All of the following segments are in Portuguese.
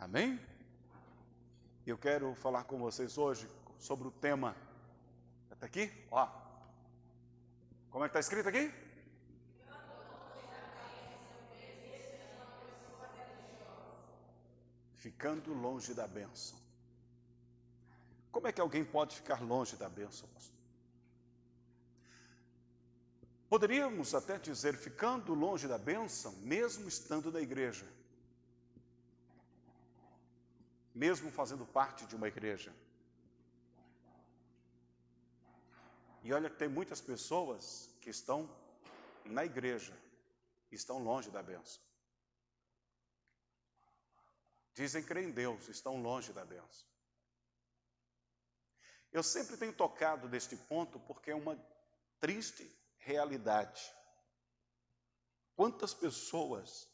Amém? Eu quero falar com vocês hoje sobre o tema. Está aqui? Ó. Como é que está escrito aqui? Ficando longe da bênção. Como é que alguém pode ficar longe da bênção, pastor? Poderíamos até dizer, ficando longe da bênção, mesmo estando na igreja. Mesmo fazendo parte de uma igreja. E olha que tem muitas pessoas que estão na igreja, estão longe da bênção. Dizem crer em Deus, estão longe da bênção. Eu sempre tenho tocado neste ponto porque é uma triste realidade. Quantas pessoas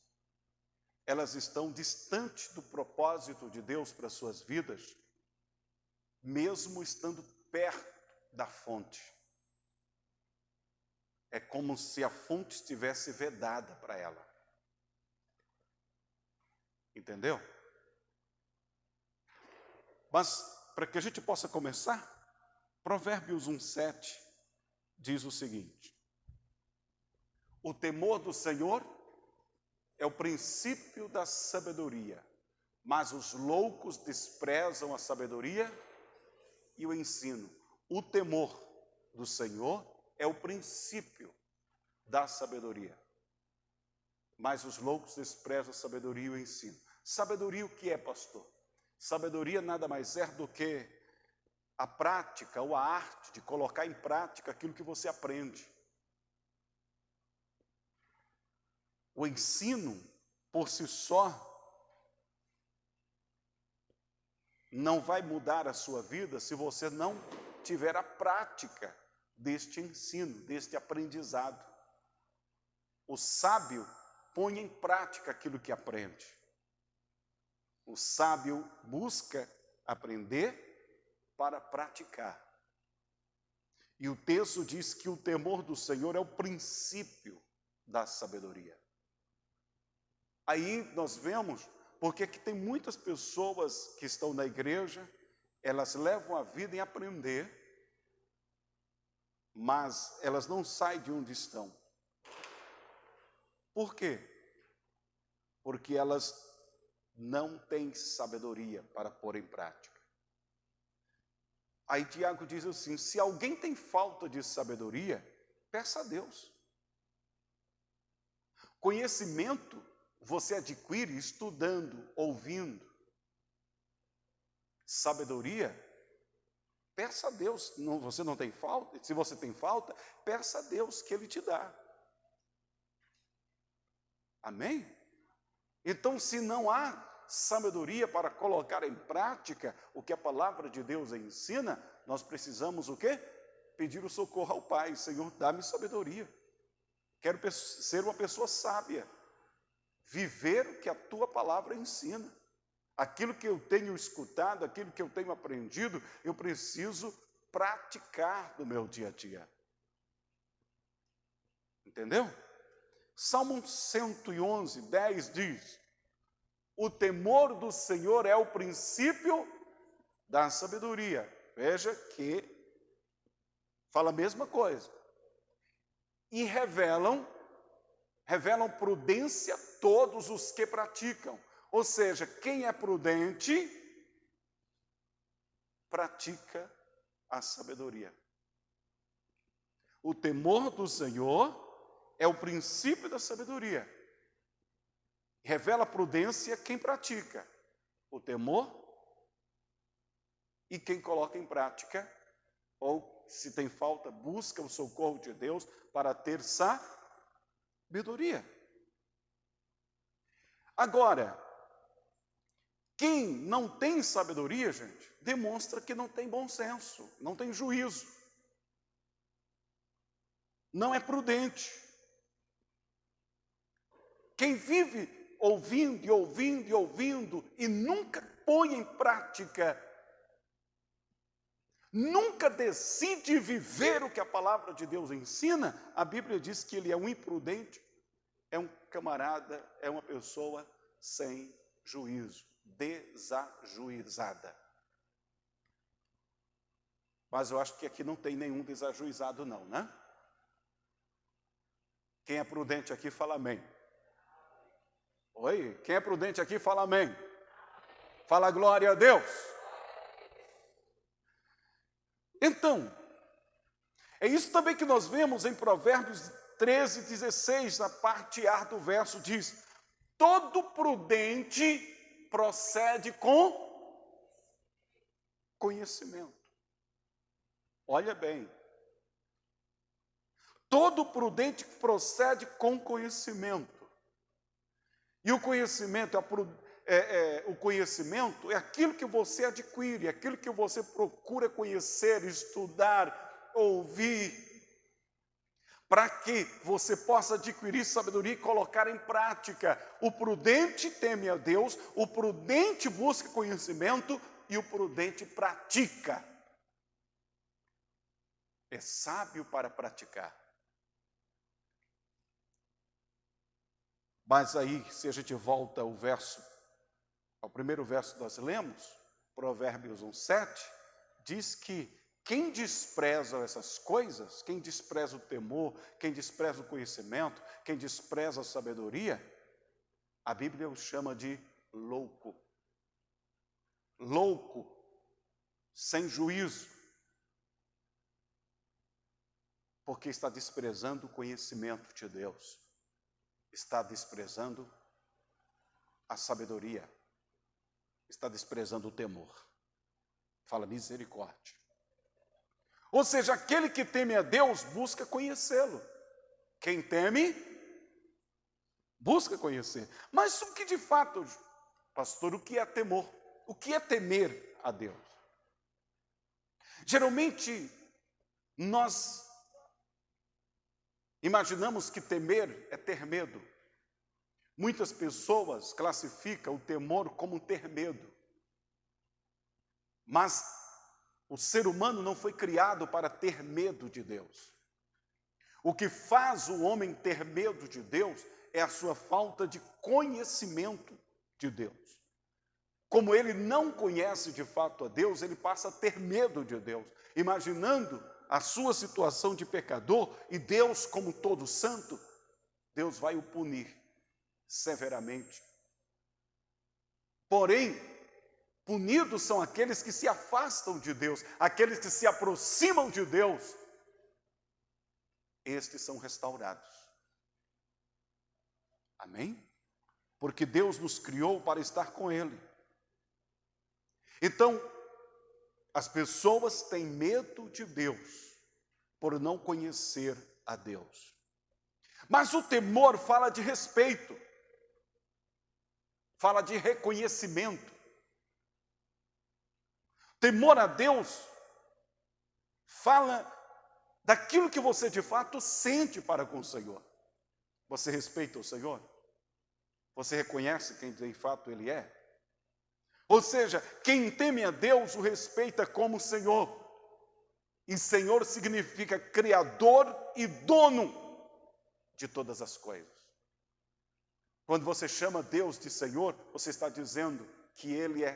elas estão distantes do propósito de Deus para suas vidas, mesmo estando perto da fonte. É como se a fonte estivesse vedada para ela. Entendeu? Mas, para que a gente possa começar, Provérbios 1:7 diz o seguinte: o temor do Senhor é o princípio da sabedoria, mas os loucos desprezam a sabedoria e o ensino. O temor do Senhor é o princípio da sabedoria, mas os loucos desprezam a sabedoria e o ensino. Sabedoria o que é, pastor? Sabedoria nada mais é do que a prática ou a arte de colocar em prática aquilo que você aprende. O ensino, por si só, não vai mudar a sua vida se você não tiver a prática deste ensino, deste aprendizado. O sábio põe em prática aquilo que aprende. O sábio busca aprender para praticar. E o texto diz que o temor do Senhor é o princípio da sabedoria. Aí nós vemos porque que tem muitas pessoas que estão na igreja, elas levam a vida em aprender, mas elas não saem de onde estão. Por quê? Porque elas não têm sabedoria para pôr em prática. Aí Tiago diz assim: se alguém tem falta de sabedoria, peça a Deus. Conhecimento você adquire estudando, ouvindo. Sabedoria, peça a Deus. Você não tem falta? Se você tem falta, peça a Deus que Ele te dá. Amém? Então, se não há sabedoria para colocar em prática o que a palavra de Deus ensina, nós precisamos o quê? Pedir o socorro ao Pai. Senhor, dá-me sabedoria. Quero ser uma pessoa sábia. Viver o que a tua palavra ensina. Aquilo que eu tenho escutado, aquilo que eu tenho aprendido, eu preciso praticar no meu dia a dia. Entendeu? Salmo 111:10 diz: o temor do Senhor é o princípio da sabedoria. Veja que fala a mesma coisa. E revelam prudência todos os que praticam. Ou seja, quem é prudente, pratica a sabedoria. O temor do Senhor é o princípio da sabedoria. Revela prudência quem pratica o temor e quem coloca em prática, ou se tem falta, busca o socorro de Deus para ter sabedoria. Agora, quem não tem sabedoria, gente, demonstra que não tem bom senso, não tem juízo, não é prudente. Quem vive ouvindo e ouvindo e ouvindo e nunca põe em prática, nunca decide viver o que a palavra de Deus ensina, a Bíblia diz que ele é um imprudente, é um camarada, é uma pessoa sem juízo, desajuizada. Mas eu acho que aqui não tem nenhum desajuizado não, né? Quem é prudente aqui, fala amém. Oi? Quem é prudente aqui, fala amém. Fala glória a Deus. Então, é isso também que nós vemos em Provérbios 13:16, na parte A do verso, diz: todo prudente procede com conhecimento. Olha bem. Todo prudente procede com conhecimento. E o conhecimento é aquilo que você adquire, aquilo que você procura conhecer, estudar, ouvir, para que você possa adquirir sabedoria e colocar em prática. O prudente teme a Deus, o prudente busca conhecimento e o prudente pratica. É sábio para praticar. Mas aí, se a gente volta ao primeiro verso que nós lemos, Provérbios 1:7, diz que quem despreza essas coisas, quem despreza o temor, quem despreza o conhecimento, quem despreza a sabedoria, a Bíblia o chama de louco. Louco, sem juízo, porque está desprezando o conhecimento de Deus, está desprezando a sabedoria, está desprezando o temor. Fala misericórdia. Ou seja, aquele que teme a Deus busca conhecê-lo. Quem teme, busca conhecer. Mas o que de fato, pastor, o que é temor? O que é temer a Deus? Geralmente, nós imaginamos que temer é ter medo. Muitas pessoas classificam o temor como ter medo. Mas o ser humano não foi criado para ter medo de Deus. O que faz o homem ter medo de Deus é a sua falta de conhecimento de Deus. Como ele não conhece de fato a Deus, ele passa a ter medo de Deus, imaginando a sua situação de pecador e Deus, como todo santo, Deus vai o punir severamente. Porém, punidos são aqueles que se afastam de Deus, aqueles que se aproximam de Deus. Estes são restaurados. Amém? Porque Deus nos criou para estar com Ele. Então, as pessoas têm medo de Deus por não conhecer a Deus. Mas o temor fala de respeito, fala de reconhecimento. Temor a Deus fala daquilo que você de fato sente para com o Senhor. Você respeita o Senhor? Você reconhece quem de fato Ele é? Ou seja, quem teme a Deus o respeita como Senhor. E Senhor significa Criador e dono de todas as coisas. Quando você chama Deus de Senhor, você está dizendo que Ele é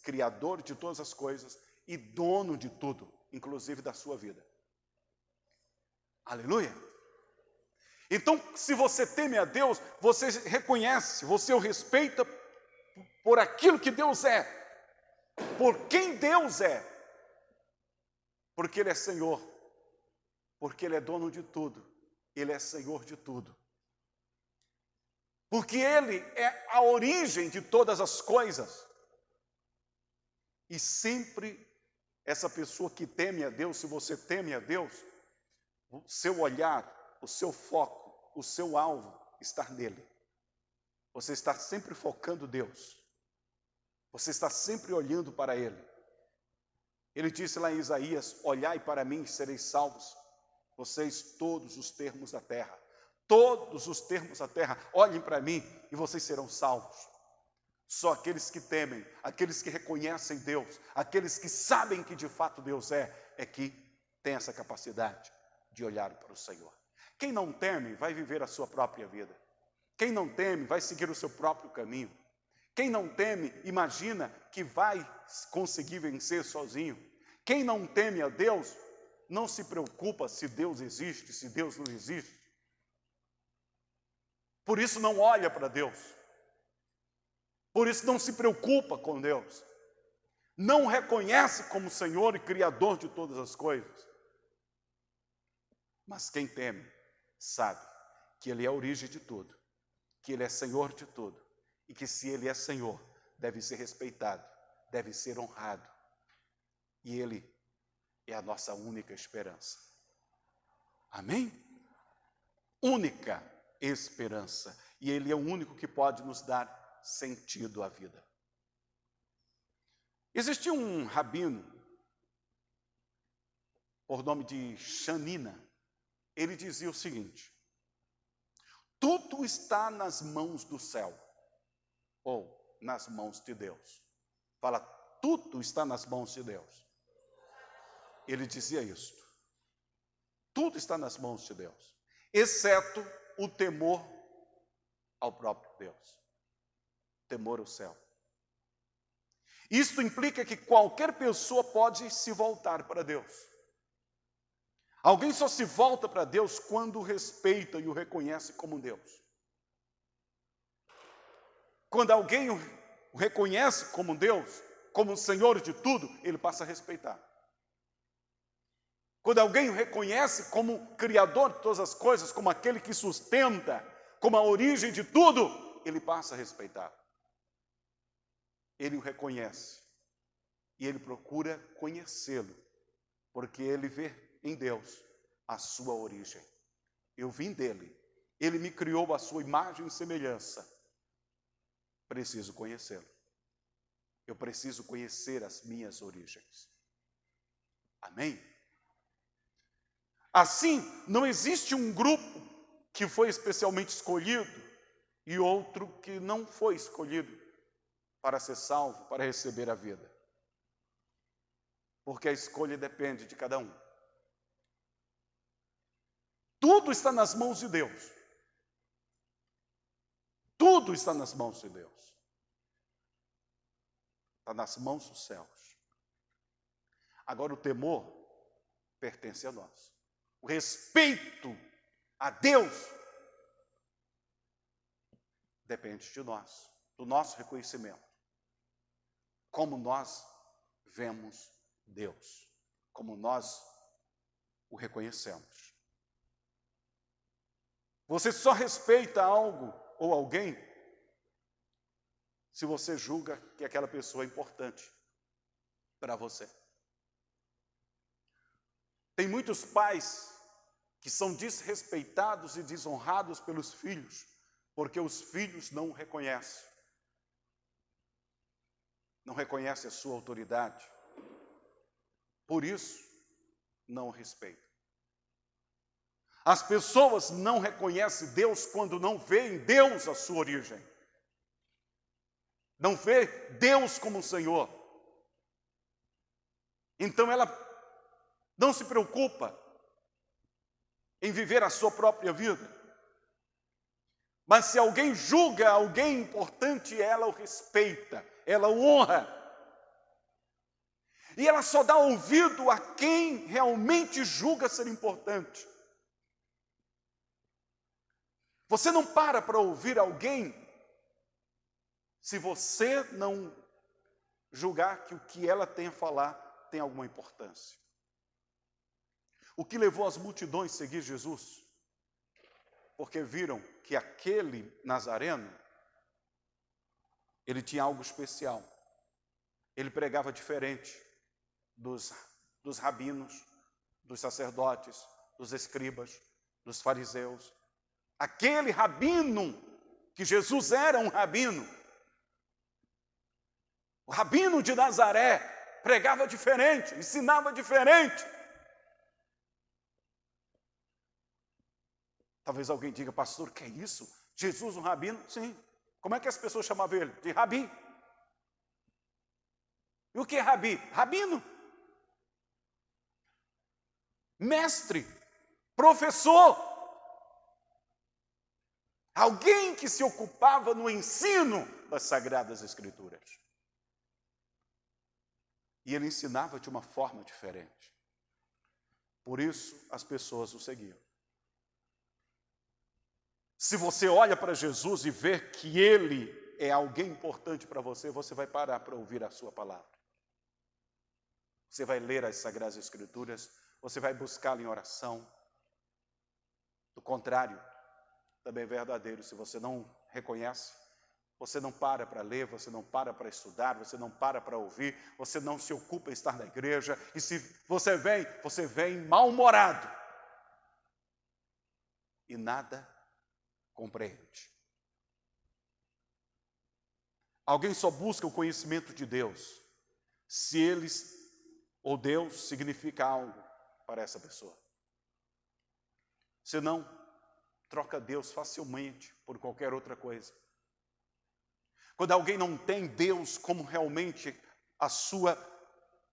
Criador de todas as coisas e dono de tudo, inclusive da sua vida. Aleluia! Então, se você teme a Deus, você reconhece, você o respeita por aquilo que Deus é, por quem Deus é, porque Ele é Senhor, porque Ele é dono de tudo, Ele é Senhor de tudo. Porque Ele é a origem de todas as coisas. E sempre essa pessoa que teme a Deus, se você teme a Deus, o seu olhar, o seu foco, o seu alvo está nele. Você está sempre focando Deus. Você está sempre olhando para Ele. Ele disse lá em Isaías: olhai para mim e sereis salvos, vocês todos os termos da terra. Todos os termos da terra, olhem para mim e vocês serão salvos. Só aqueles que temem, aqueles que reconhecem Deus, aqueles que sabem que de fato Deus é que tem essa capacidade de olhar para o Senhor. Quem não teme vai viver a sua própria vida. Quem não teme vai seguir o seu próprio caminho. Quem não teme, imagina que vai conseguir vencer sozinho. Quem não teme a Deus, não se preocupa se Deus existe, se Deus não existe. Por isso não olha para Deus. Por isso não se preocupa com Deus. Não reconhece como Senhor e Criador de todas as coisas. Mas quem teme, sabe que Ele é a origem de tudo, que Ele é Senhor de tudo, e que se Ele é Senhor, deve ser respeitado, deve ser honrado. E Ele é a nossa única esperança. Amém? Única esperança. E Ele é o único que pode nos dar sentido à vida. Existia um rabino, por nome de Chanina. Ele dizia o seguinte: tudo está nas mãos do céu, ou nas mãos de Deus. Fala, tudo está nas mãos de Deus. Ele dizia isso. Tudo está nas mãos de Deus, exceto o temor ao próprio Deus. Temor ao céu. Isto implica que qualquer pessoa pode se voltar para Deus. Alguém só se volta para Deus quando o respeita e o reconhece como Deus. Quando alguém o reconhece como Deus, como o Senhor de tudo, ele passa a respeitar. Quando alguém o reconhece como Criador de todas as coisas, como aquele que sustenta, como a origem de tudo, ele passa a respeitar. Ele o reconhece e ele procura conhecê-lo, porque ele vê em Deus a sua origem. Eu vim dele, ele me criou a sua imagem e semelhança. Preciso conhecê-lo. Eu preciso conhecer as minhas origens. Amém? Assim, não existe um grupo que foi especialmente escolhido e outro que não foi escolhido para ser salvo, para receber a vida. Porque a escolha depende de cada um. Tudo está nas mãos de Deus. Tudo está nas mãos de Deus. Está nas mãos dos céus. Agora o temor pertence a nós. O respeito a Deus depende de nós, do nosso reconhecimento. Como nós vemos Deus, como nós o reconhecemos. Você só respeita algo ou alguém se você julga que aquela pessoa é importante para você. Tem muitos pais que são desrespeitados e desonrados pelos filhos, porque os filhos não o reconhecem. Não reconhecem a sua autoridade. Por isso, não o respeitam. As pessoas não reconhecem Deus quando não veem em Deus a sua origem. Não vê Deus como Senhor. Então ela não se preocupa em viver a sua própria vida. Mas se alguém julga alguém importante, ela o respeita, ela o honra. E ela só dá ouvido a quem realmente julga ser importante. Você não para ouvir alguém se você não julgar que o que ela tem a falar tem alguma importância. O que levou as multidões a seguir Jesus? Porque viram que aquele nazareno, ele tinha algo especial. Ele pregava diferente dos rabinos, dos sacerdotes, dos escribas, dos fariseus. Aquele rabino, que Jesus era um rabino, o rabino de Nazaré, pregava diferente, ensinava diferente. Talvez alguém diga, pastor, que é isso? Jesus um rabino? Sim. Como é que as pessoas chamavam ele? De rabi. E o que é rabi? Rabino. Mestre. Professor. Alguém que se ocupava no ensino das Sagradas Escrituras. E ele ensinava de uma forma diferente. Por isso, as pessoas o seguiam. Se você olha para Jesus e vê que ele é alguém importante para você, você vai parar para ouvir a sua palavra. Você vai ler as Sagradas Escrituras, você vai buscá-la em oração. Do contrário, também é verdadeiro. Se você não reconhece, você não para ler, você não para estudar, você não para ouvir, você não se ocupa em estar na igreja. E se você vem mal-humorado. E nada compreende. Alguém só busca o conhecimento de Deus se eles ou Deus significa algo para essa pessoa. Senão, troca Deus facilmente por qualquer outra coisa. Quando alguém não tem Deus como realmente a sua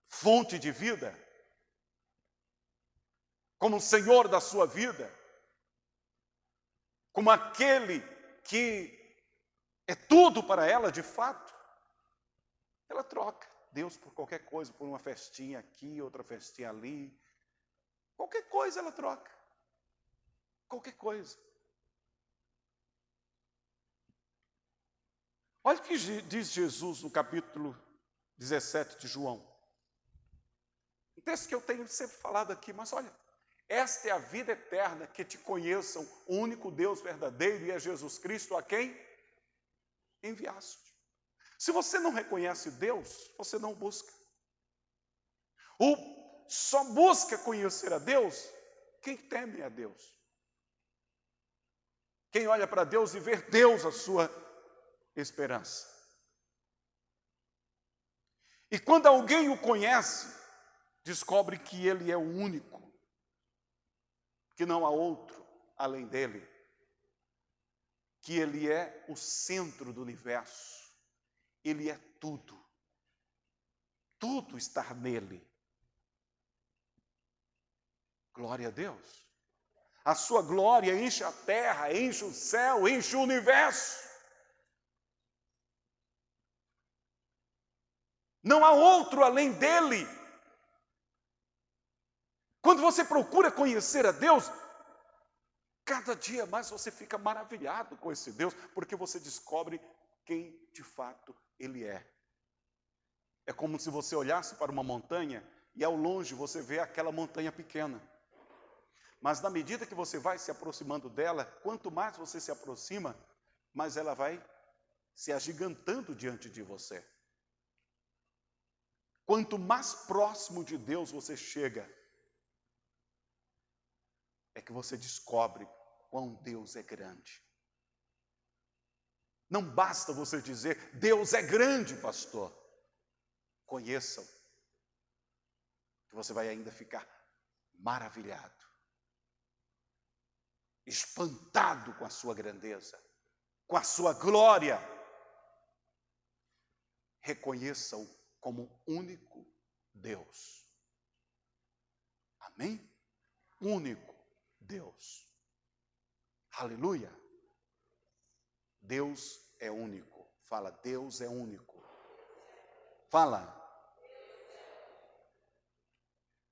fonte de vida, como o Senhor da sua vida, como aquele que é tudo para ela de fato, ela troca Deus por qualquer coisa, por uma festinha aqui, outra festinha ali. Qualquer coisa ela troca. Qualquer coisa. Olha o que diz Jesus no capítulo 17 de João. Um texto que eu tenho sempre falado aqui, mas olha, esta é a vida eterna, que te conheçam o único Deus verdadeiro e é Jesus Cristo a quem enviaste. Se você não reconhece Deus, você não busca. Ou só busca conhecer a Deus quem teme a Deus. Quem olha para Deus e vê Deus a sua esperança. E quando alguém o conhece, descobre que ele é o único, que não há outro além dele, que ele é o centro do universo, ele é tudo, tudo está nele. Glória a Deus. A sua glória enche a terra, enche o céu, enche o universo. Não há outro além dele. Quando você procura conhecer a Deus, cada dia mais você fica maravilhado com esse Deus, porque você descobre quem de fato Ele é. É como se você olhasse para uma montanha e ao longe você vê aquela montanha pequena. Mas na medida que você vai se aproximando dela, quanto mais você se aproxima, mais ela vai se agigantando diante de você. Quanto mais próximo de Deus você chega, é que você descobre quão Deus é grande. Não basta você dizer, Deus é grande, pastor. Conheça-o, que você vai ainda ficar maravilhado, espantado com a sua grandeza, com a sua glória. Reconheça-o como único Deus. Amém? Único Deus. Aleluia. Deus é único. Fala, Deus é único. Fala.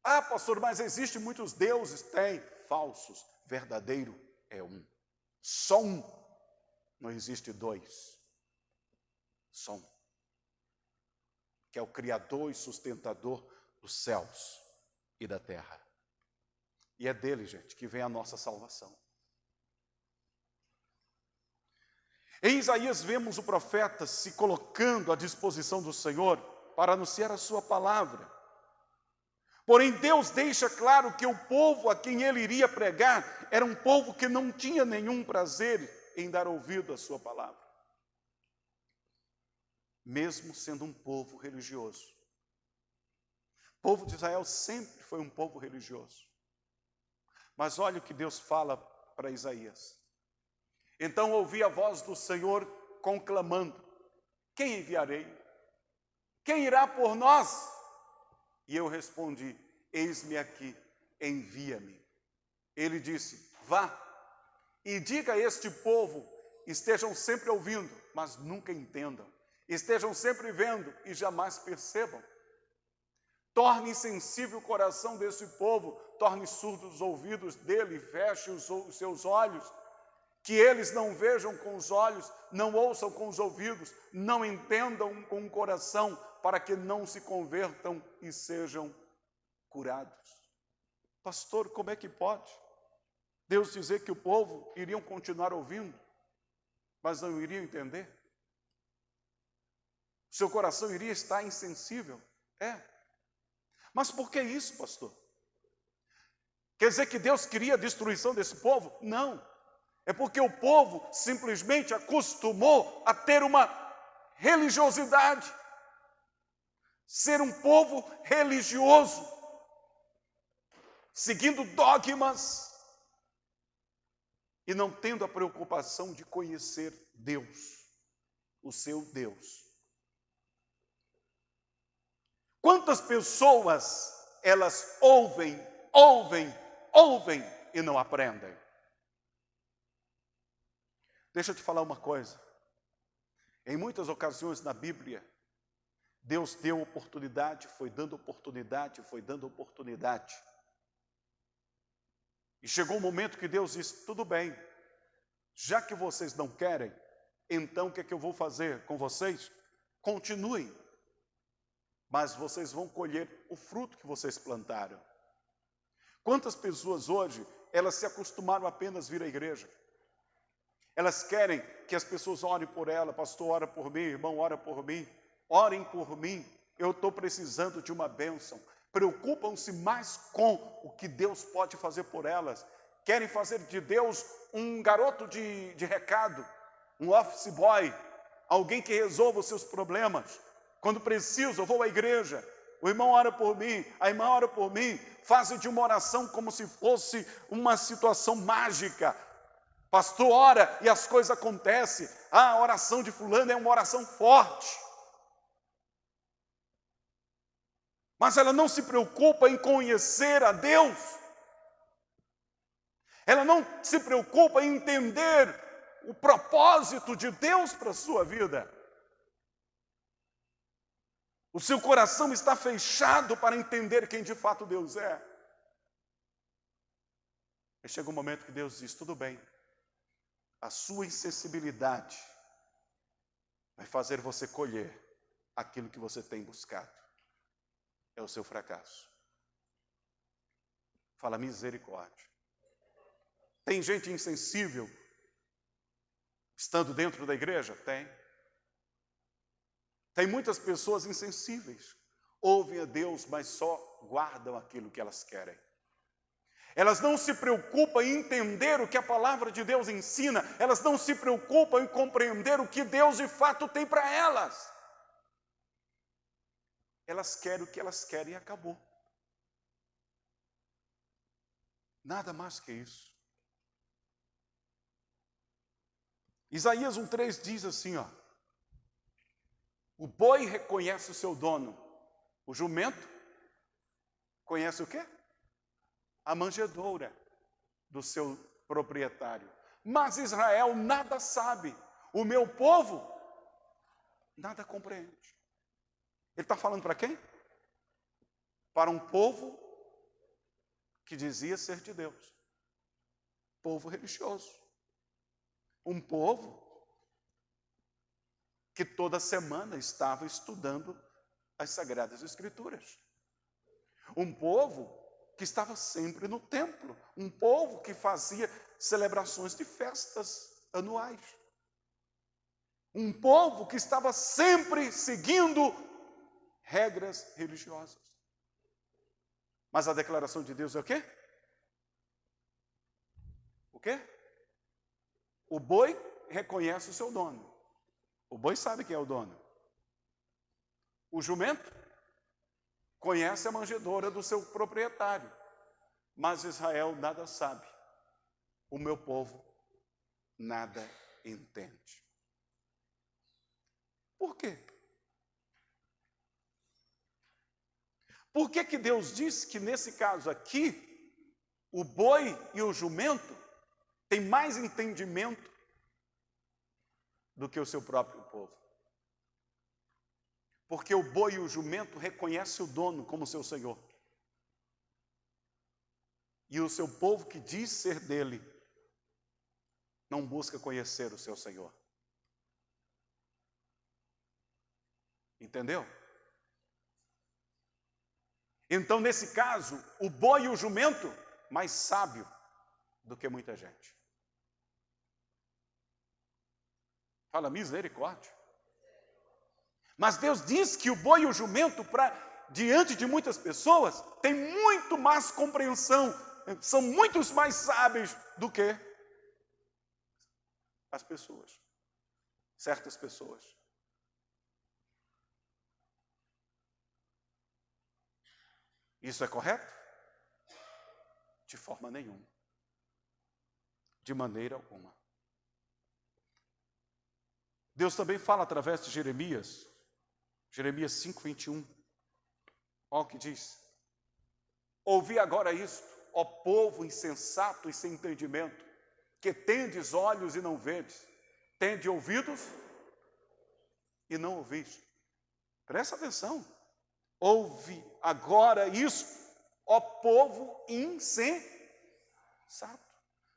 Ah, pastor, mas existem muitos deuses. Tem. Falsos. Verdadeiro é um. Só um. Não existe dois. Só um. Que é o Criador e sustentador dos céus e da terra. E é dele, gente, que vem a nossa salvação. Em Isaías vemos o profeta se colocando à disposição do Senhor para anunciar a sua palavra. Porém, Deus deixa claro que o povo a quem ele iria pregar era um povo que não tinha nenhum prazer em dar ouvido à sua palavra. Mesmo sendo um povo religioso. O povo de Israel sempre foi um povo religioso. Mas olha o que Deus fala para Isaías. Então ouvi a voz do Senhor conclamando, quem enviarei? Quem irá por nós? E eu respondi, eis-me aqui, envia-me. Ele disse, vá e diga a este povo estejam sempre ouvindo, mas nunca entendam. Estejam sempre vendo e jamais percebam. Torne insensível o coração desse povo, torne surdos os ouvidos dele, feche os seus olhos, que eles não vejam com os olhos, não ouçam com os ouvidos, não entendam com o coração, para que não se convertam e sejam curados. Pastor, como é que pode Deus dizer que o povo iriam continuar ouvindo, mas não iriam entender? Seu coração iria estar insensível? Mas por que isso, pastor? Quer dizer que Deus queria a destruição desse povo? Não. É porque o povo simplesmente acostumou a ter uma religiosidade. Ser um povo religioso, seguindo dogmas e não tendo a preocupação de conhecer Deus, o seu Deus. Quantas pessoas elas ouvem e não aprendem? Deixa eu te falar uma coisa. Em muitas ocasiões na Bíblia, Deus deu oportunidade, foi dando oportunidade, foi dando oportunidade. E chegou um momento que Deus disse, tudo bem, já que vocês não querem, então o que é que eu vou fazer com vocês? Continuem, mas vocês vão colher o fruto que vocês plantaram. Quantas pessoas hoje, elas se acostumaram a apenas vir à igreja? Elas querem que as pessoas orem por ela, pastor, ora por mim, irmão, ora por mim. Orem por mim, eu estou precisando de uma bênção. Preocupam-se mais com o que Deus pode fazer por elas. Querem fazer de Deus um garoto de recado, um office boy, alguém que resolva os seus problemas. Quando preciso, eu vou à igreja, o irmão ora por mim, a irmã ora por mim, fazem de uma oração como se fosse uma situação mágica. Pastor ora e as coisas acontecem. A oração de fulano é uma oração forte. Mas ela não se preocupa em conhecer a Deus. Ela não se preocupa em entender o propósito de Deus para a sua vida. O seu coração está fechado para entender quem de fato Deus é. E chega um momento que Deus diz, tudo bem. A sua insensibilidade vai fazer você colher aquilo que você tem buscado. É o seu fracasso. Fala misericórdia. Tem gente insensível estando dentro da igreja? Tem. Tem muitas pessoas insensíveis. Ouvem a Deus, mas só guardam aquilo que elas querem. Elas não se preocupam em entender o que a palavra de Deus ensina. Elas não se preocupam em compreender o que Deus de fato tem para elas. Elas querem o que elas querem e acabou. Nada mais que isso. Isaías 1,3 diz assim, ó. O boi reconhece o seu dono. O jumento conhece o quê? A manjedoura do seu proprietário. Mas Israel nada sabe. O meu povo nada compreende. Ele está falando para quem? Para um povo que dizia ser de Deus. Povo religioso. Um povo que toda semana estava estudando as Sagradas Escrituras. Um povo que estava sempre no templo. Um povo que fazia celebrações de festas anuais. Um povo que estava sempre seguindo regras religiosas. Mas a declaração de Deus é o quê? O quê? O boi reconhece o seu dono. O boi sabe quem é o dono. O jumento conhece a manjedoura do seu proprietário. Mas Israel nada sabe. O meu povo nada entende. Por quê? Por que que Deus disse que nesse caso aqui, o boi e o jumento têm mais entendimento do que o seu próprio povo. Porque o boi e o jumento reconhecem o dono como seu senhor. E o seu povo que diz ser dele, não busca conhecer o seu senhor. Entendeu? Então, nesse caso, o boi e o jumento, mais sábio do que muita gente. Fala, misericórdia. Mas Deus diz que o boi e o jumento, diante de muitas pessoas, tem muito mais compreensão, são muito mais sábios do que as pessoas, certas pessoas. Isso é correto? De forma nenhuma. De maneira alguma. Deus também fala através de Jeremias 5:21. Olha o que diz. Ouvi agora isto, ó povo insensato e sem entendimento, que tendes olhos e não vedes, tende ouvidos e não ouvis. Presta atenção. Ouve agora isto, ó povo insensato.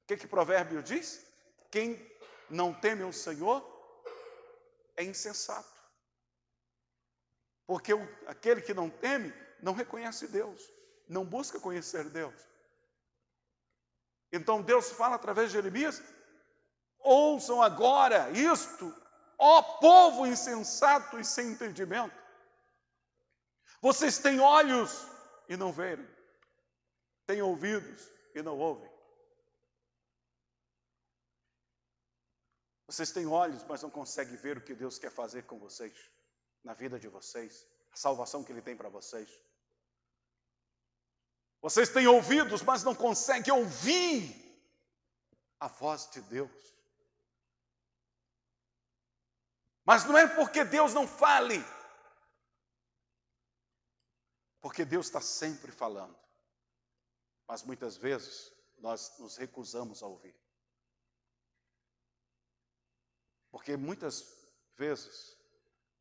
O que Provérbio diz? Quem não teme o Senhor é insensato. Porque aquele que não teme, não reconhece Deus, não busca conhecer Deus. Então Deus fala através de Jeremias, ouçam agora isto, ó povo insensato e sem entendimento. Vocês têm olhos e não veem, têm ouvidos e não ouvem. Vocês têm olhos, mas não conseguem ver o que Deus quer fazer com vocês, na vida de vocês, a salvação que Ele tem para vocês. Vocês têm ouvidos, mas não conseguem ouvir a voz de Deus. Mas não é porque Deus não fale, porque Deus está sempre falando. Mas muitas vezes nós nos recusamos a ouvir. Porque muitas vezes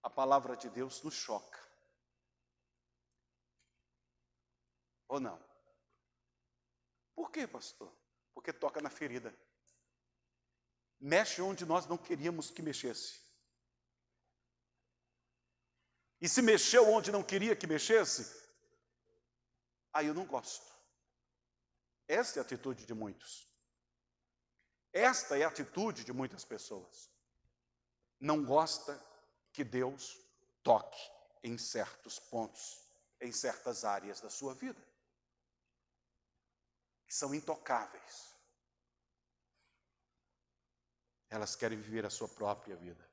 a palavra de Deus nos choca. Ou não? Por quê, pastor? Porque toca na ferida. Mexe onde nós não queríamos que mexesse. E se mexeu onde não queria que mexesse, aí eu não gosto. Esta é a atitude de muitos. Esta é a atitude de muitas pessoas. Não gosta que Deus toque em certos pontos, em certas áreas da sua vida, que são intocáveis. Elas querem viver a sua própria vida.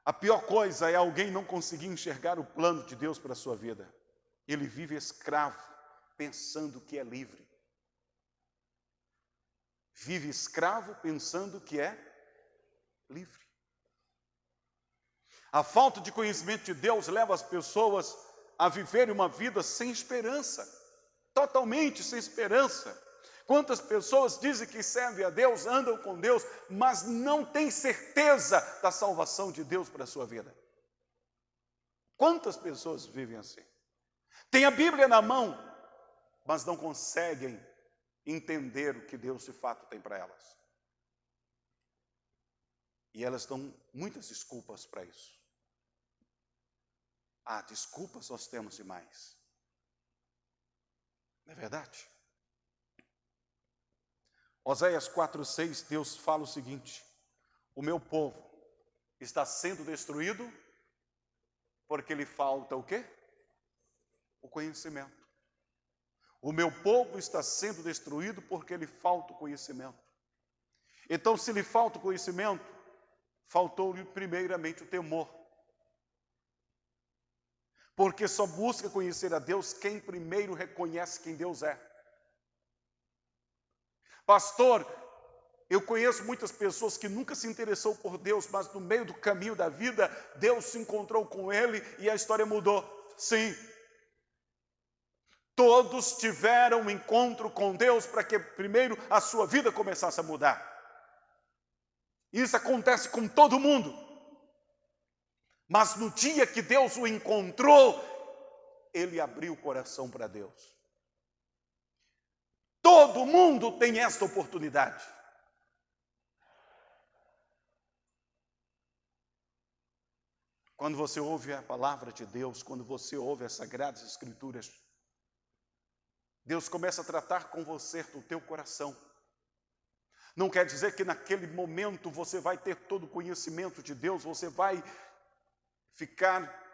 A pior coisa é alguém não conseguir enxergar o plano de Deus para a sua vida. Ele vive escravo, pensando que é livre. Vive escravo, pensando que é livre. A falta de conhecimento de Deus leva as pessoas a viverem uma vida sem esperança. Totalmente sem esperança. Quantas pessoas dizem que servem a Deus, andam com Deus, mas não têm certeza da salvação de Deus para a sua vida? Quantas pessoas vivem assim? Têm a Bíblia na mão, mas não conseguem entender o que Deus de fato tem para elas. E elas dão muitas desculpas para isso. Ah, desculpas nós temos demais. Não é verdade? Oséias 4:6, Deus fala o seguinte: o meu povo está sendo destruído porque lhe falta o quê? O conhecimento. O meu povo está sendo destruído porque lhe falta o conhecimento. Então, se lhe falta o conhecimento, faltou-lhe primeiramente o temor. Porque só busca conhecer a Deus quem primeiro reconhece quem Deus é. Pastor, eu conheço muitas pessoas que nunca se interessou por Deus, mas no meio do caminho da vida, Deus se encontrou com ele e a história mudou. Sim. Todos tiveram um encontro com Deus para que primeiro a sua vida começasse a mudar. Isso acontece com todo mundo. Mas no dia que Deus o encontrou, ele abriu o coração para Deus. Todo mundo tem esta oportunidade. Quando você ouve a palavra de Deus, quando você ouve as Sagradas Escrituras, Deus começa a tratar com você do teu coração. Não quer dizer que naquele momento você vai ter todo o conhecimento de Deus, você vai ficar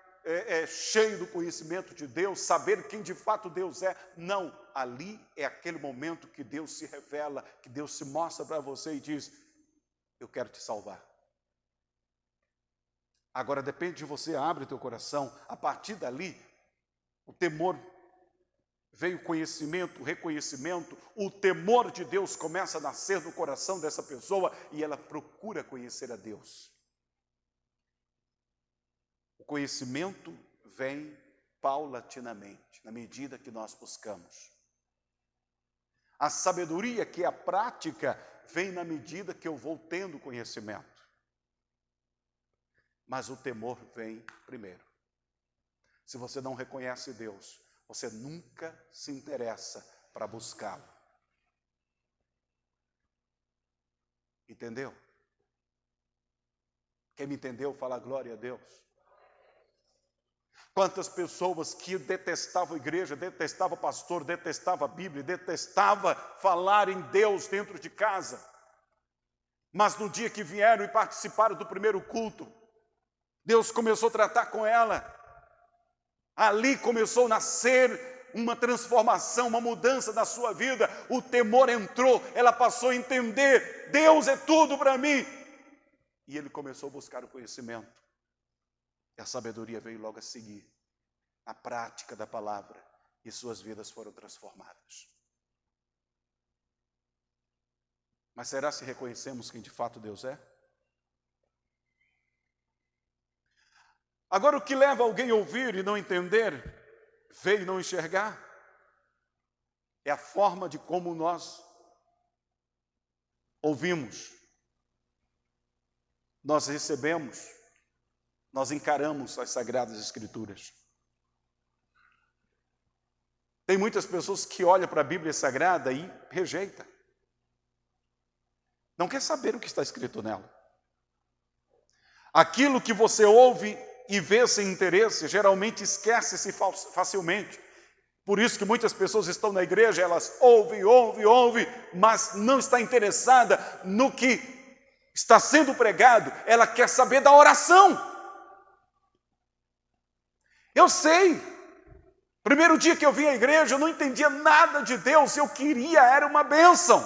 cheio do conhecimento de Deus, saber quem de fato Deus é. Não, ali é aquele momento que Deus se revela, que Deus se mostra para você e diz: eu quero te salvar. Agora depende de você, abre o teu coração. A partir dali, o temor veio o conhecimento, o reconhecimento, o temor de Deus começa a nascer no coração dessa pessoa e ela procura conhecer a Deus. O conhecimento vem paulatinamente, na medida que nós buscamos. A sabedoria, que é a prática, vem na medida que eu vou tendo conhecimento. Mas o temor vem primeiro. Se você não reconhece Deus, você nunca se interessa para buscá-lo. Entendeu? Quem me entendeu, fala glória a Deus. Quantas pessoas que detestavam a igreja, detestavam o pastor, detestavam a Bíblia, detestavam falar em Deus dentro de casa. Mas no dia que vieram e participaram do primeiro culto, Deus começou a tratar com ela. Ali começou a nascer uma transformação, uma mudança na sua vida. O temor entrou, ela passou a entender: Deus é tudo para mim. E ele começou a buscar o conhecimento. E a sabedoria veio logo a seguir, a prática da palavra, e suas vidas foram transformadas. Mas será se reconhecemos quem de fato Deus é? Agora, o que leva alguém a ouvir e não entender, ver e não enxergar, é a forma de como nós ouvimos, nós recebemos, nós encaramos as Sagradas Escrituras. Tem muitas pessoas que olham para a Bíblia Sagrada e rejeitam. Não quer saber o que está escrito nela. Aquilo que você ouve e vê sem interesse, geralmente esquece-se facilmente. Por isso que muitas pessoas estão na igreja, elas ouvem, mas não está interessada no que está sendo pregado. Ela quer saber da oração. Eu sei, primeiro dia que eu vim à igreja, eu não entendia nada de Deus, eu queria, era uma bênção.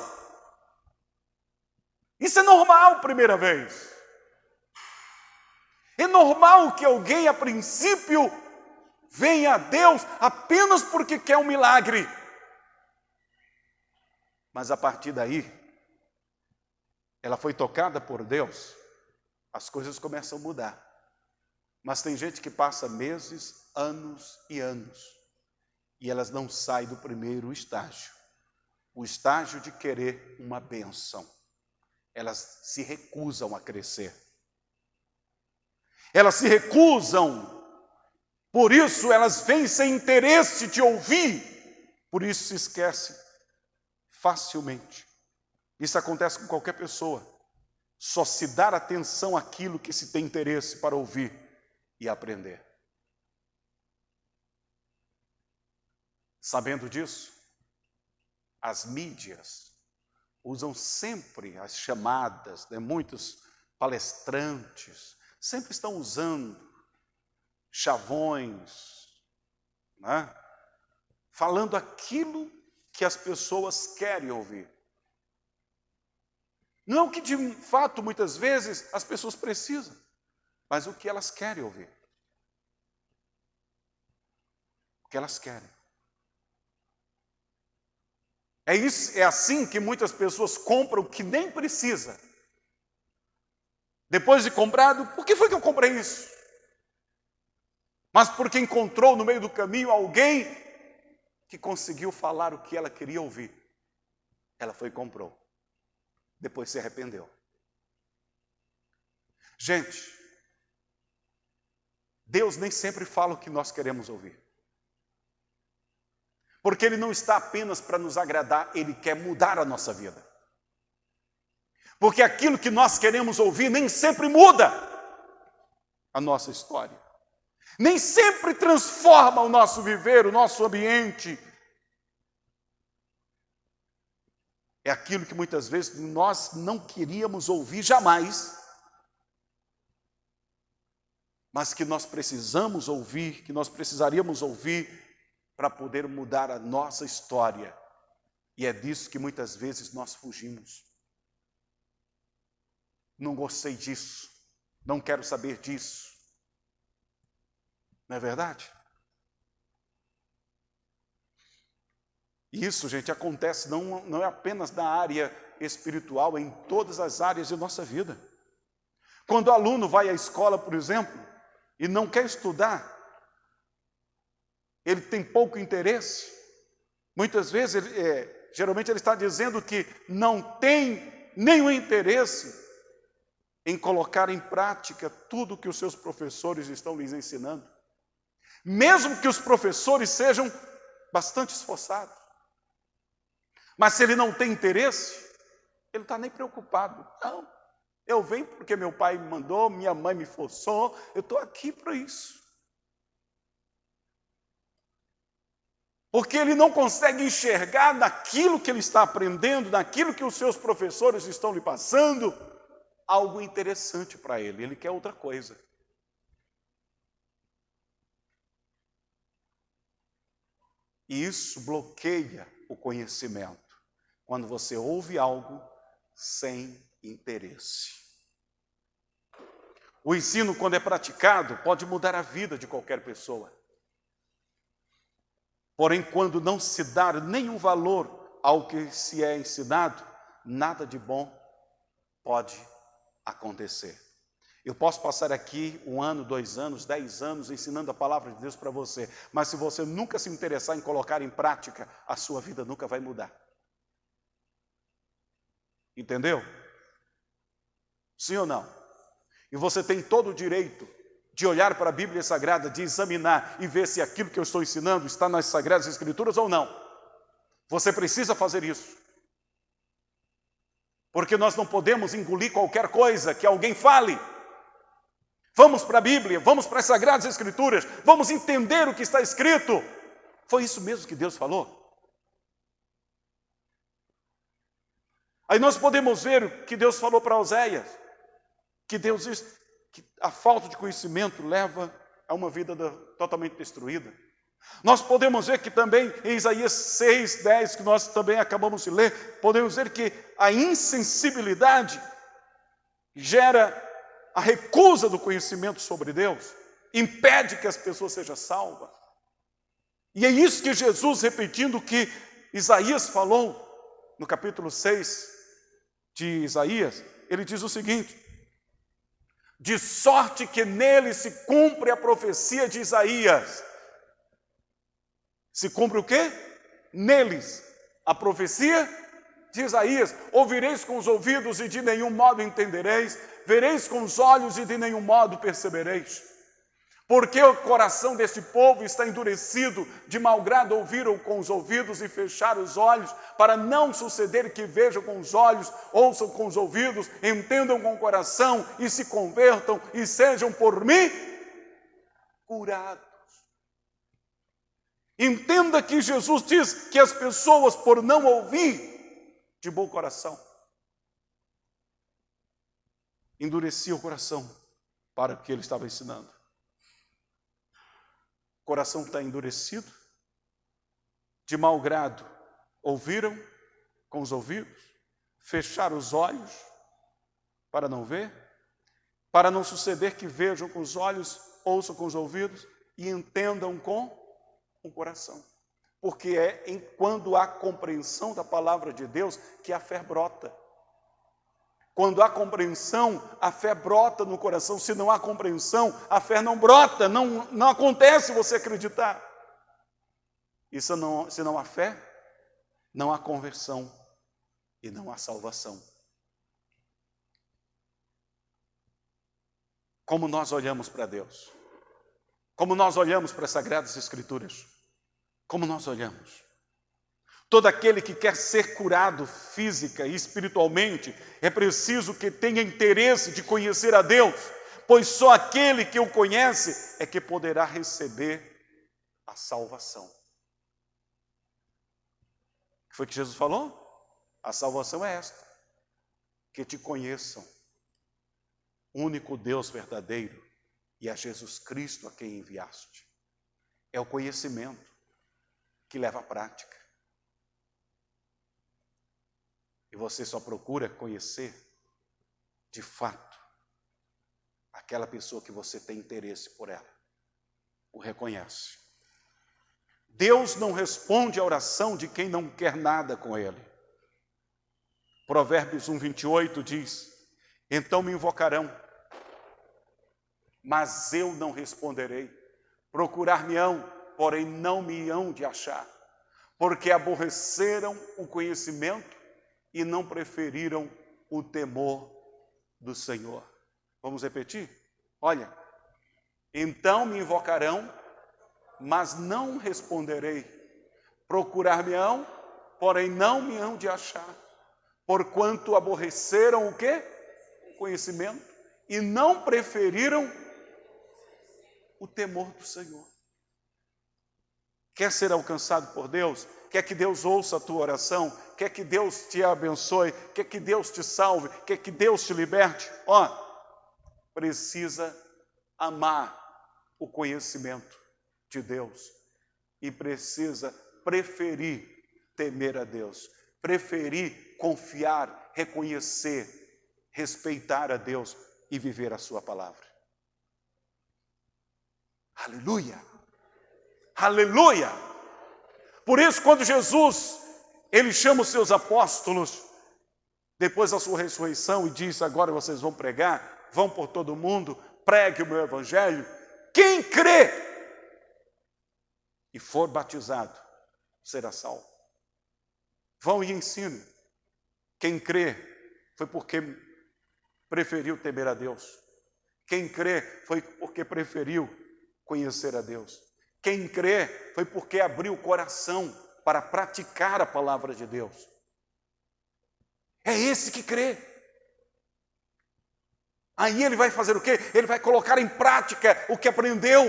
Isso é normal, primeira vez. É normal que alguém, a princípio, venha a Deus apenas porque quer um milagre. Mas a partir daí, ela foi tocada por Deus, as coisas começam a mudar. Mas tem gente que passa meses, anos e anos, e elas não saem do primeiro estágio. O estágio de querer uma bênção. Elas se recusam a crescer. Elas se recusam, por isso elas vêm sem interesse de ouvir, por isso se esquecem facilmente. Isso acontece com qualquer pessoa. Só se dar atenção àquilo que se tem interesse para ouvir e aprender. Sabendo disso, as mídias usam sempre as chamadas, muitos palestrantes, sempre estão usando chavões, né? Falando aquilo que as pessoas querem ouvir. Não o que de fato muitas vezes as pessoas precisam, mas o que elas querem ouvir. O que elas querem. É assim que muitas pessoas compram o que nem precisa. Depois de comprado, por que foi que eu comprei isso? Mas porque encontrou no meio do caminho alguém que conseguiu falar o que ela queria ouvir. Ela foi e comprou. Depois se arrependeu. Gente, Deus nem sempre fala o que nós queremos ouvir. Porque Ele não está apenas para nos agradar, Ele quer mudar a nossa vida. Porque aquilo que nós queremos ouvir nem sempre muda a nossa história. Nem sempre transforma o nosso viver, o nosso ambiente. É aquilo que muitas vezes nós não queríamos ouvir jamais, mas que nós precisamos ouvir, que nós precisaríamos ouvir para poder mudar a nossa história. E é disso que muitas vezes nós fugimos. Não gostei disso, não quero saber disso. Não é verdade? E isso, gente, acontece não é apenas na área espiritual, é em todas as áreas de nossa vida. Quando o aluno vai à escola, por exemplo, e não quer estudar, ele tem pouco interesse. Muitas vezes, geralmente ele está dizendo que não tem nenhum interesse em colocar em prática tudo que os seus professores estão lhes ensinando. Mesmo que os professores sejam bastante esforçados. Mas se ele não tem interesse, ele não está nem preocupado. Não, eu venho porque meu pai me mandou, minha mãe me forçou, eu estou aqui para isso. Porque ele não consegue enxergar naquilo que ele está aprendendo, naquilo que os seus professores estão lhe passando, algo interessante para ele. Ele quer outra coisa. E isso bloqueia o conhecimento. Quando você ouve algo sem interesse. O ensino, quando é praticado, pode mudar a vida de qualquer pessoa. Porém, quando não se dá nenhum valor ao que se é ensinado, nada de bom pode acontecer. Eu posso passar aqui 1 ano, 2 anos, 10 anos ensinando a palavra de Deus para você, mas se você nunca se interessar em colocar em prática, a sua vida nunca vai mudar. Entendeu? Sim ou não? E você tem todo o direito de olhar para a Bíblia Sagrada, de examinar e ver se aquilo que eu estou ensinando está nas Sagradas Escrituras ou não. Você precisa fazer isso. Porque nós não podemos engolir qualquer coisa que alguém fale. Vamos para a Bíblia, vamos para as Sagradas Escrituras, vamos entender o que está escrito. Foi isso mesmo que Deus falou. Aí nós podemos ver o que Deus falou para Oséias, que Deus diz que a falta de conhecimento leva a uma vida totalmente destruída. Nós podemos ver que também em Isaías 6, 10, que nós também acabamos de ler, podemos ver que a insensibilidade gera a recusa do conhecimento sobre Deus, impede que as pessoas sejam salvas. E é isso que Jesus, repetindo o que Isaías falou, no capítulo 6 de Isaías, ele diz o seguinte: de sorte que nele se cumpre a profecia de Isaías. Se cumpre o quê? Neles, a profecia de Isaías. Ouvireis com os ouvidos e de nenhum modo entendereis, vereis com os olhos e de nenhum modo percebereis. Porque o coração deste povo está endurecido, de mau grado ouviram com os ouvidos e fecharam os olhos, para não suceder que vejam com os olhos, ouçam com os ouvidos, entendam com o coração e se convertam e sejam por mim curados. Entenda que Jesus diz que as pessoas, por não ouvir de bom coração, endureciam o coração para o que ele estava ensinando. O coração está endurecido, de mau grado, ouviram com os ouvidos, fecharam os olhos para não ver, para não suceder que vejam com os olhos, ouçam com os ouvidos e entendam com o coração. Porque é quando há compreensão da palavra de Deus que a fé brota. Quando há compreensão, a fé brota no coração. Se não há compreensão, a fé não brota, não acontece você acreditar. E se não há fé, não há conversão e não há salvação. como nós olhamos para Deus, como nós olhamos para as Sagradas Escrituras, como nós olhamos. Todo aquele que quer ser curado física e espiritualmente, é preciso que tenha interesse de conhecer a Deus, pois só aquele que o conhece é que poderá receber a salvação. O que foi que Jesus falou? A salvação é esta: que te conheçam, o único Deus verdadeiro, e a Jesus Cristo a quem enviaste. É o conhecimento que leva à prática. E você só procura conhecer, de fato, aquela pessoa que você tem interesse por ela. O reconhece. Deus não responde à oração de quem não quer nada com Ele. Provérbios 1:28 diz: então me invocarão, mas eu não responderei. Procurar-me-ão, porém não me hão de achar. Porque aborreceram o conhecimento e não preferiram o temor do Senhor. Vamos repetir? Olha, então me invocarão, mas não responderei. Procurar-me-ão, porém não me hão de achar. Porquanto aborreceram o quê? O conhecimento e não preferiram o temor do Senhor. Quer ser alcançado por Deus? Quer que Deus ouça a tua oração? Quer que Deus te abençoe? Quer que Deus te salve? Quer que Deus te liberte? Precisa amar o conhecimento de Deus e precisa preferir temer a Deus, preferir confiar, reconhecer, respeitar a Deus e viver a sua palavra. Aleluia! Aleluia! Por isso, quando Jesus, ele chama os seus apóstolos, depois da sua ressurreição, e diz: agora vocês vão pregar, vão por todo mundo, pregue o meu evangelho. Quem crê e for batizado, será salvo. Vão e ensinem. Quem crê foi porque preferiu temer a Deus. Quem crê foi porque preferiu conhecer a Deus. Quem crê foi porque abriu o coração para praticar a palavra de Deus. É esse que crê. Aí ele vai fazer o quê? Ele vai colocar em prática o que aprendeu.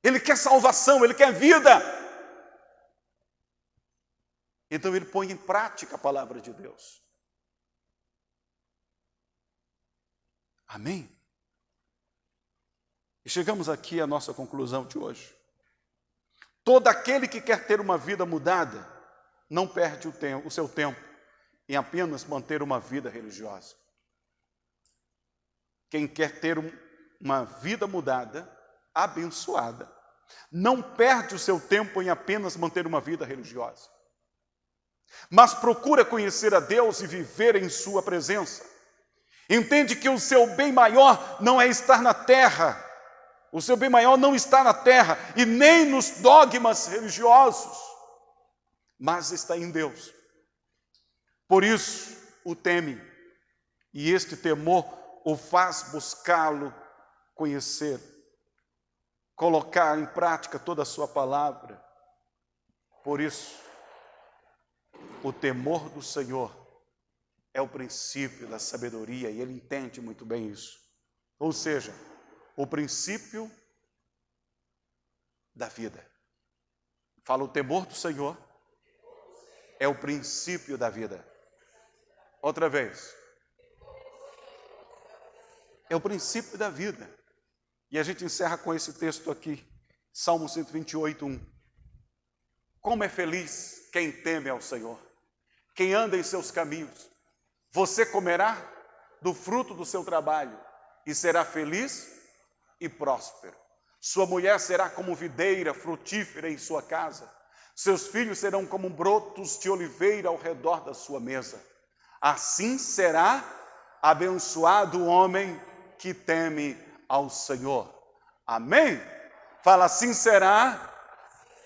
Ele quer salvação, ele quer vida. Então ele põe em prática a palavra de Deus. Amém? E chegamos aqui à nossa conclusão de hoje. Todo aquele que quer ter uma vida mudada, não perde o seu tempo em apenas manter uma vida religiosa. Quem quer ter uma vida mudada, abençoada, não perde o seu tempo em apenas manter uma vida religiosa, mas procura conhecer a Deus e viver em sua presença. Entende que o seu bem maior não é estar na terra. O seu bem maior não está na terra e nem nos dogmas religiosos, mas está em Deus. Por isso o teme, e este temor o faz buscá-lo, conhecer, colocar em prática toda a sua palavra. Por isso, o temor do Senhor é o princípio da sabedoria, e ele entende muito bem isso. Ou seja, o princípio da vida. Fala, o temor do Senhor é o princípio da vida. Outra vez. É o princípio da vida. E a gente encerra com esse texto aqui, Salmo 128:1. Como é feliz quem teme ao Senhor, quem anda em seus caminhos. Você comerá do fruto do seu trabalho e será feliz e próspero. Sua mulher será como videira frutífera em sua casa. Seus filhos serão como brotos de oliveira ao redor da sua mesa. Assim será abençoado o homem que teme ao Senhor. Amém? Fala, assim será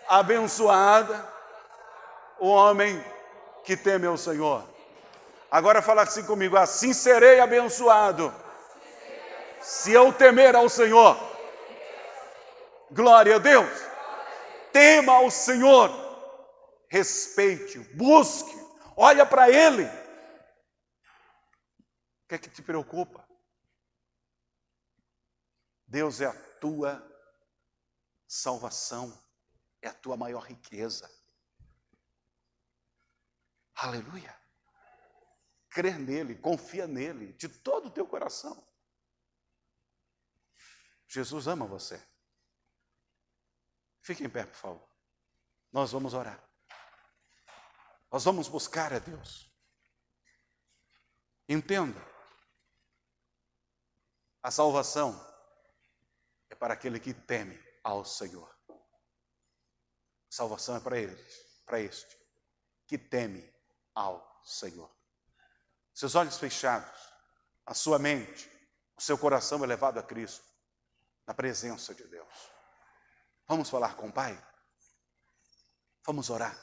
abençoada o homem que teme ao Senhor. Agora fala assim comigo: assim serei abençoado Se eu temer ao Senhor, glória a Deus, tema ao Senhor, respeite-o, busque, olha para Ele. O que é que te preocupa? Deus é a tua salvação, é a tua maior riqueza. Aleluia. Crer nele, confia nele, de todo o teu coração. Jesus ama você. Fique em pé, por favor. Nós vamos orar. Nós vamos buscar a Deus. Entenda. A salvação é para aquele que teme ao Senhor. A salvação é para este que teme ao Senhor. Seus olhos fechados, a sua mente, o seu coração elevado a Cristo, na presença de Deus. Vamos falar com o Pai? Vamos orar.